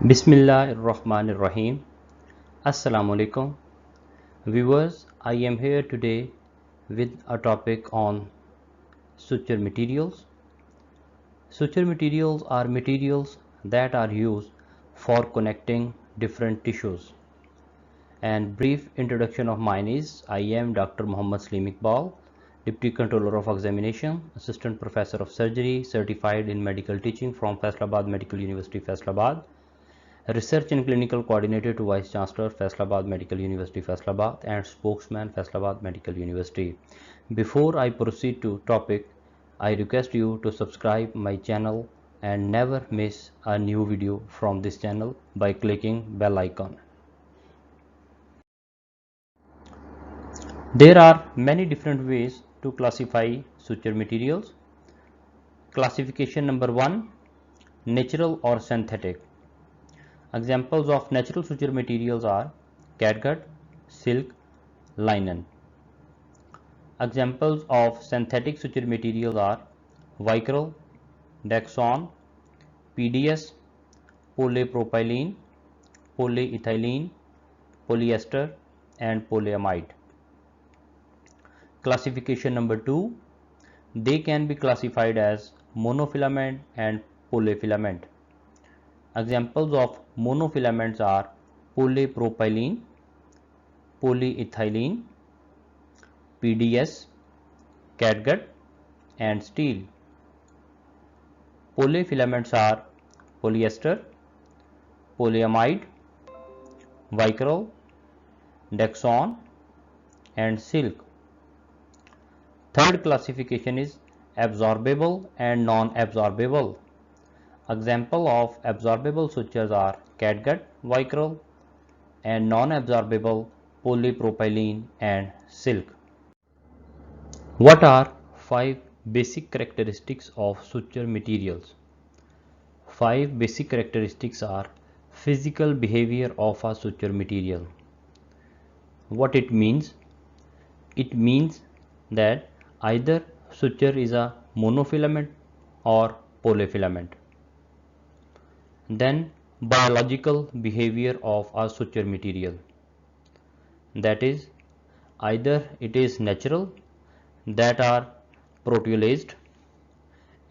Bismillahirrahmanirrahim. Assalamu alaikum. Viewers, I am here today with a topic on suture materials. Suture materials are materials that are used for connecting different tissues. And brief introduction of mine is I am Dr. Muhammad Salim Iqbal, Deputy Controller of Examination, Assistant Professor of Surgery, certified in medical teaching from Faisalabad Medical University, Faisalabad. Research and Clinical Coordinator to Vice Chancellor, Faisalabad Medical University, Faisalabad, and Spokesman, Faisalabad Medical University. Before I proceed to topic, I request you to subscribe my channel and never miss a new video from this channel by clicking bell icon. There are many different ways to classify suture materials. Classification number 1, natural or synthetic. Examples of natural suture materials are catgut, silk, linen. Examples of synthetic suture materials are Vicryl, Dexon, PDS, polypropylene, polyethylene, polyester, and polyamide. Classification number 2, they can be classified as monofilament and polyfilament. Examples of monofilaments are polypropylene, polyethylene, PDS, catgut, and steel. Polyfilaments are polyester, polyamide, Vicryl, Dexon, and silk. Third classification is absorbable and non-absorbable. Example of absorbable sutures are catgut, Vicryl, and non-absorbable polypropylene and silk. What are 5 basic characteristics of suture materials? 5 basic characteristics are physical behavior of a suture material. What it means? It means that either suture is a monofilament or polyfilament. Then biological behavior of a suture material, that is either it is natural, that are proteolaced,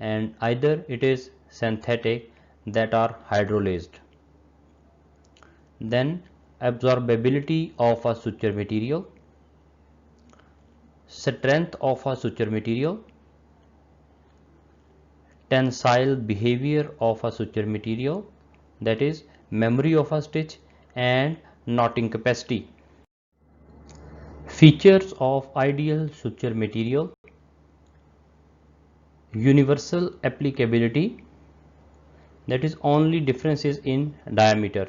and either it is synthetic, that are hydrolaced. Then absorbability of a suture material, strength of a suture material, tensile behavior of a suture material, that is memory of a stitch and knotting capacity. Features of ideal suture material: universal applicability, that is only differences in diameter.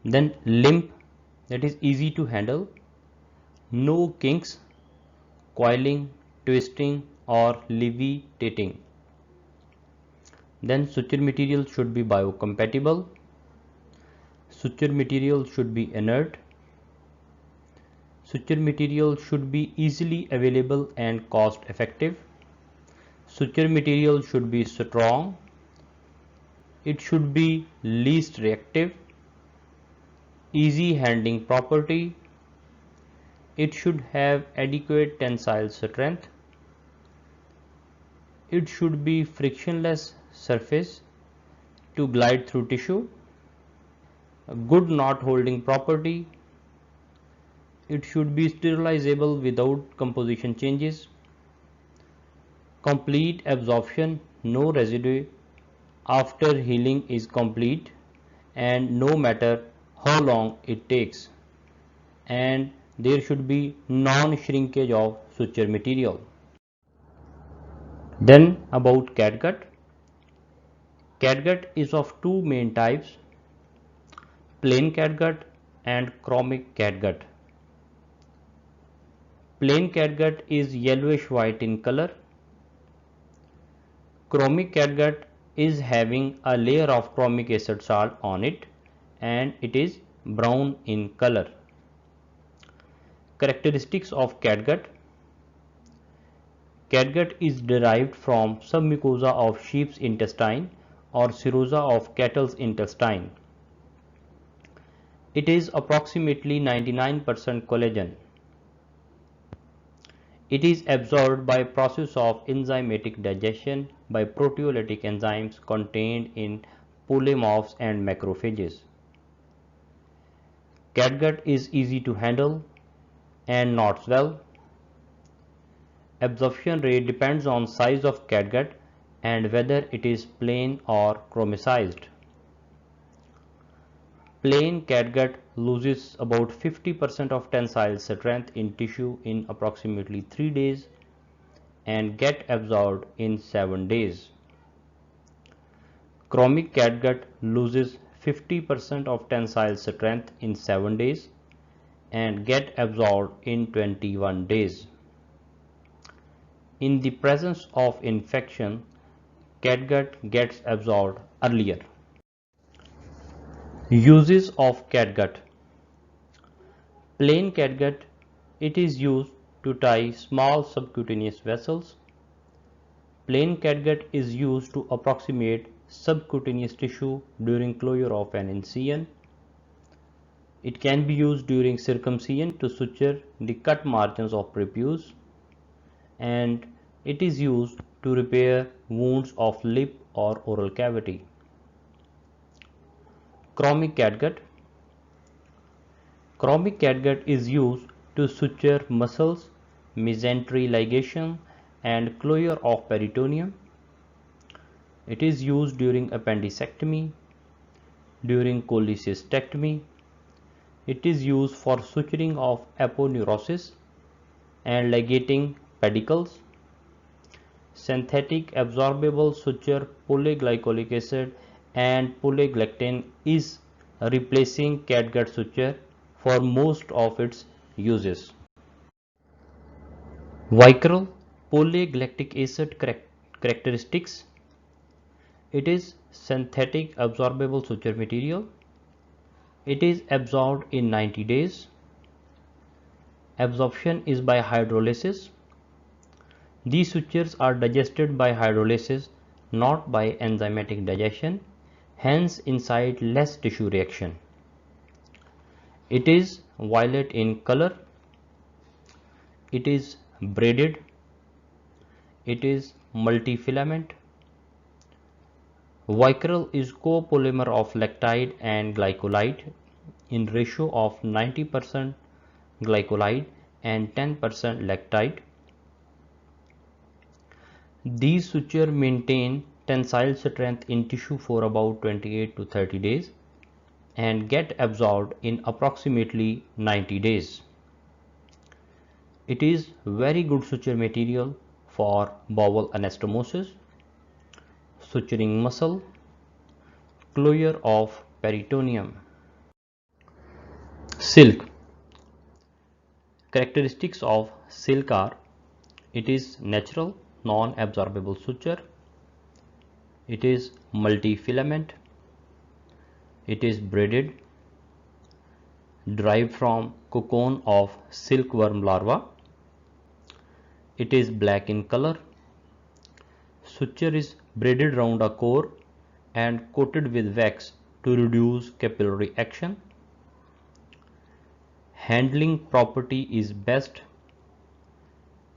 Then limp, that is easy to handle, no kinks, coiling, twisting or levitating. Then suture material should be biocompatible, suture material should be inert, suture material should be easily available and cost effective, suture material should be strong, it should be least reactive, easy handling property, it should have adequate tensile strength, it should be frictionless surface to glide through tissue, good knot holding property, it should be sterilizable without composition changes, complete absorption, no residue after healing is complete and no matter how long it takes, and there should be non-shrinkage of suture material. Then about catgut. Catgut is of two main types, plain catgut and chromic catgut. Plain catgut is yellowish white in color. Chromic catgut is having a layer of chromic acid salt on it and it is brown in color. Characteristics of catgut. Catgut is derived from submucosa of sheep's intestine or serosa of cattle's intestine. It is approximately 99% collagen. It is absorbed by process of enzymatic digestion by proteolytic enzymes contained in polymorphs and macrophages. Catgut is easy to handle and not swell. Absorption rate depends on size of catgut and whether it is plain or chromicized. Plain catgut loses about 50% of tensile strength in tissue in approximately 3 days and get absorbed in 7 days. Chromic catgut loses 50% of tensile strength in 7 days and get absorbed in 21 days. In the presence of infection, catgut gets absorbed earlier. Uses of catgut. Plain catgut, it is used to tie small subcutaneous vessels. Plain catgut is used to approximate subcutaneous tissue during closure of an incision. It can be used during circumcision to suture the cut margins of prepuce, and it is used to repair wounds of lip or oral cavity. Chromic catgut. Chromic catgut is used to suture muscles, mesentery ligation, and closure of peritoneum. It is used during appendicectomy, during cholecystectomy. It is used for suturing of aponeurosis and ligating pedicles. Synthetic absorbable suture polyglycolic acid and polyglectin is replacing catgut suture for most of its uses. Vicryl polyglycolic acid characteristics. It is synthetic absorbable suture material. It is absorbed in 90 days. Absorption is by hydrolysis. These sutures are digested by hydrolysis, not by enzymatic digestion, hence incite less tissue reaction. It is violet in color. It is braided. It is multifilament. Vicryl is copolymer of lactide and glycolide in ratio of 90% glycolide and 10% lactide. These sutures maintain tensile strength in tissue for about 28 to 30 days and get absorbed in approximately 90 days. It is very good suture material for bowel anastomosis, suturing muscle, closure of peritoneum. Silk. Characteristics of silk are: it is natural non-absorbable suture, it is multifilament, it is braided, derived from cocoon of silkworm larva, it is black in color, suture is braided round a core and coated with wax to reduce capillary action. Handling property is best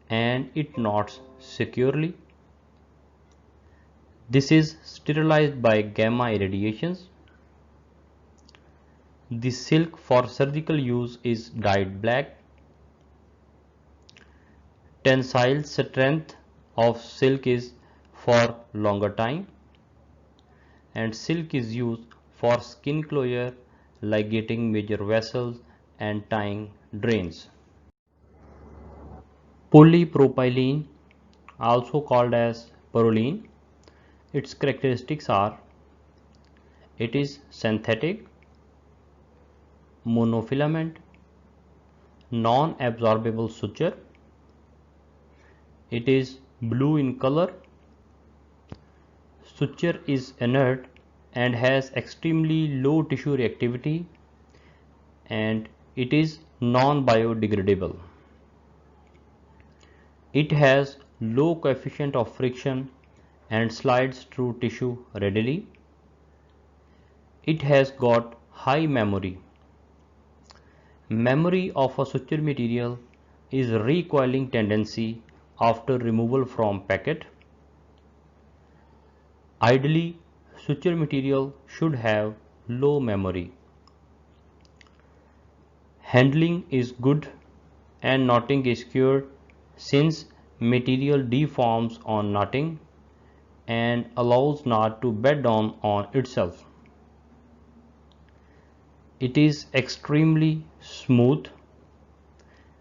and it knots securely. This is sterilized by gamma irradiations. The silk for surgical use is dyed black. Tensile strength of silk is for longer time, and silk is used for skin closure, ligating major vessels and tying drains. Polypropylene, also called as Parylene, its characteristics are: it is synthetic, monofilament, non-absorbable suture, it is blue in color, suture is inert and has extremely low tissue reactivity, and it is non-biodegradable. It has low coefficient of friction and slides through tissue readily. It has got high memory. Memory of a suture material is recoiling tendency after removal from packet. Ideally, suture material should have low memory. Handling is good and knotting is cured since material deforms on knotting and allows knot to bed down on itself. It is extremely smooth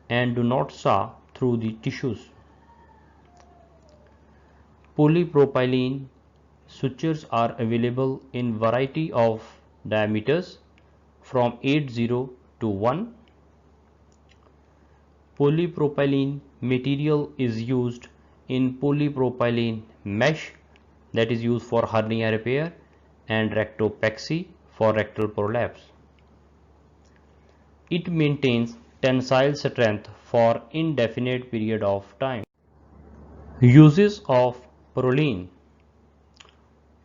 and do not saw through the tissues. Polypropylene sutures are available in variety of diameters from 80 to 1. Polypropylene material is used in polypropylene mesh that is used for hernia repair and rectopexy for rectal prolapse. It maintains tensile strength for indefinite period of time. Uses of Prolene.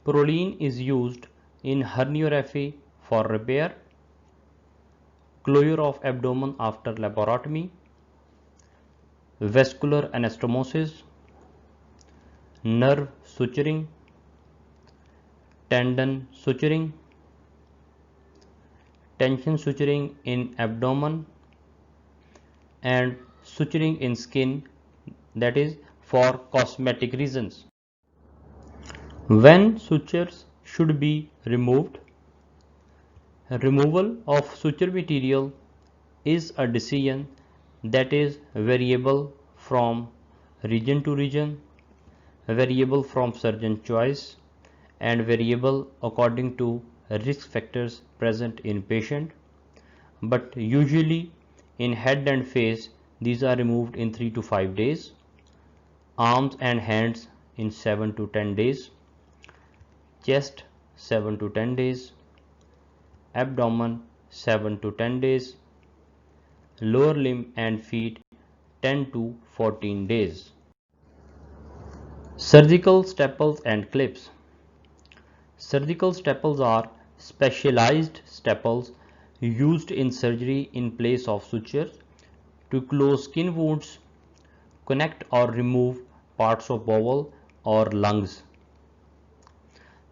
Prolene is used in herniorrhaphy for repair, closure of abdomen after laparotomy, vascular anastomosis, nerve suturing, tendon suturing, tension suturing in abdomen, and suturing in skin, that is for cosmetic reasons. When sutures should be removed? Removal of suture material is a decision that is variable from region to region, variable from surgeon choice, and variable according to risk factors present in patient, but usually in head and face these are removed in 3 to 5 days, arms and hands in 7 to 10 days, chest 7 to 10 days, abdomen 7 to 10 days, lower limb and feet 10 to 14 days. Surgical staples and clips. Surgical staples are specialized staples used in surgery in place of sutures to close skin wounds, connect or remove parts of bowel or lungs.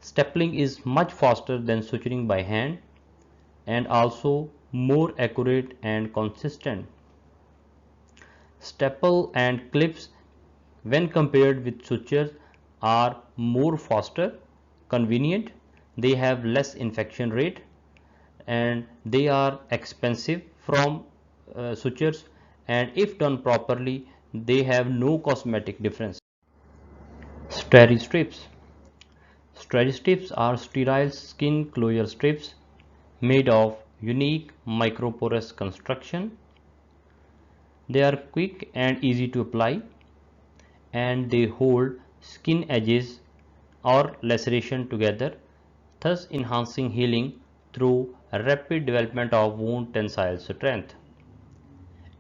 Stapling is much faster than suturing by hand and also more accurate and consistent. Staple and clips when compared with sutures are more faster, convenient, they have less infection rate, and they are expensive from sutures, and if done properly they have no cosmetic difference. Steri-strips. Steri-strips are sterile skin closure strips made of unique microporous construction. They are quick and easy to apply, and they hold skin edges or laceration together, thus enhancing healing through rapid development of wound tensile strength,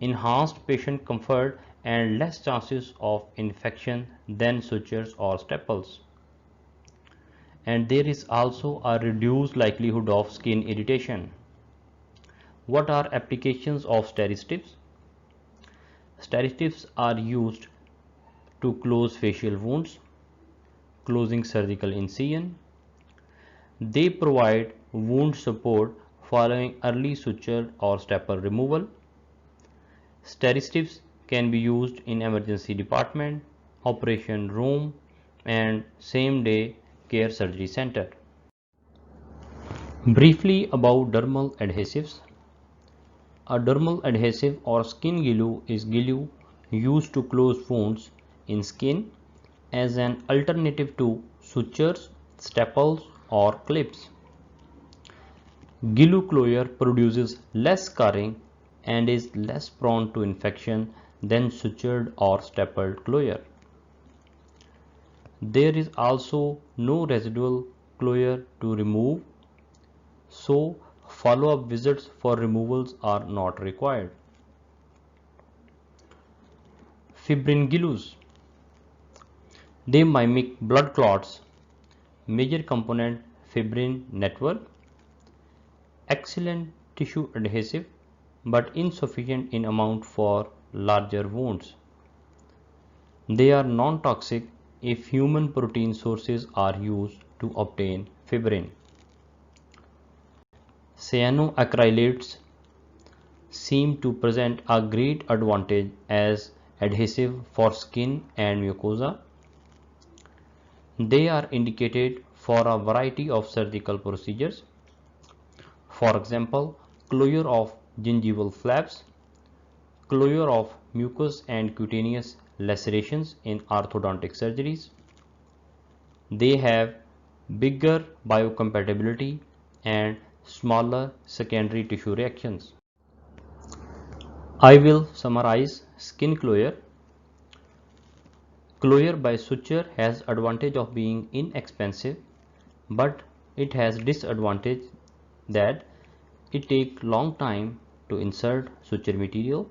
enhanced patient comfort, and less chances of infection than sutures or staples. And there is also a reduced likelihood of skin irritation. What are applications of Steri-strips? Steri-strips are used to close facial wounds, closing surgical incision. They provide wound support following early suture or staple removal. Steri-strips can be used in emergency department, operation room, and same-day care surgery center. Briefly about dermal adhesives. A dermal adhesive or skin glue is glue used to close wounds in skin as an alternative to sutures, staples, or clips. Glue closure produces less scarring and is less prone to infection than sutured or stapled closure. There is also no residual closure to remove, so follow-up visits for removals are not required. Fibrin glues. They mimic blood clots, major component fibrin network, excellent tissue adhesive but insufficient in amount for larger wounds. They are non-toxic if human protein sources are used to obtain fibrin. Cyanoacrylates seem to present a great advantage as adhesive for skin and mucosa. They are indicated for a variety of surgical procedures. For example, closure of gingival flaps, closure of mucous and cutaneous lacerations in orthodontic surgeries. They have bigger biocompatibility and smaller secondary tissue reactions. I will summarize skin closure. Closure by suture has advantage of being inexpensive, but it has disadvantage that it takes long time to insert suture material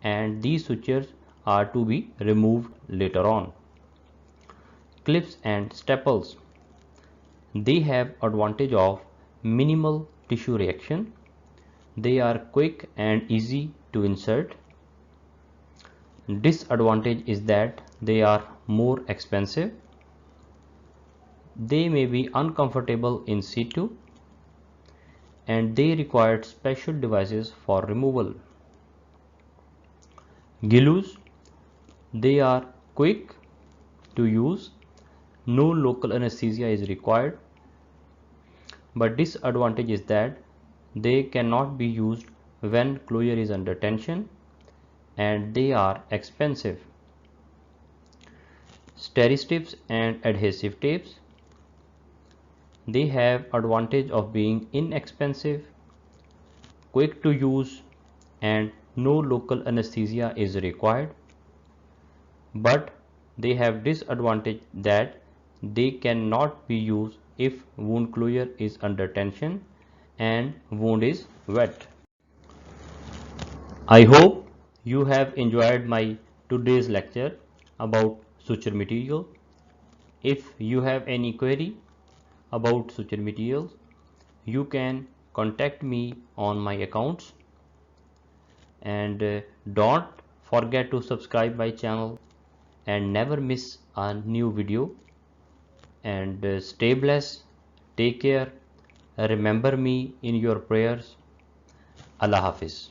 and these sutures are to be removed later on. Clips and staples. They have advantage of minimal tissue reaction. They are quick and easy to insert. Disadvantage is that they are more expensive. They may be uncomfortable in situ and they require special devices for removal. Glues. They are quick to use. No local anesthesia is required. But disadvantage is that they cannot be used when closure is under tension and they are expensive. Steri-strips and adhesive tapes. They have advantage of being inexpensive, quick to use and no local anesthesia is required, but they have disadvantage that they cannot be used if wound closure is under tension and wound is wet. I hope you have enjoyed my today's lecture about suture material. If you have any query about suture materials, you can contact me on my accounts and don't forget to subscribe my channel and never miss a new video and stay blessed, take care, remember me in your prayers. Allah Hafiz.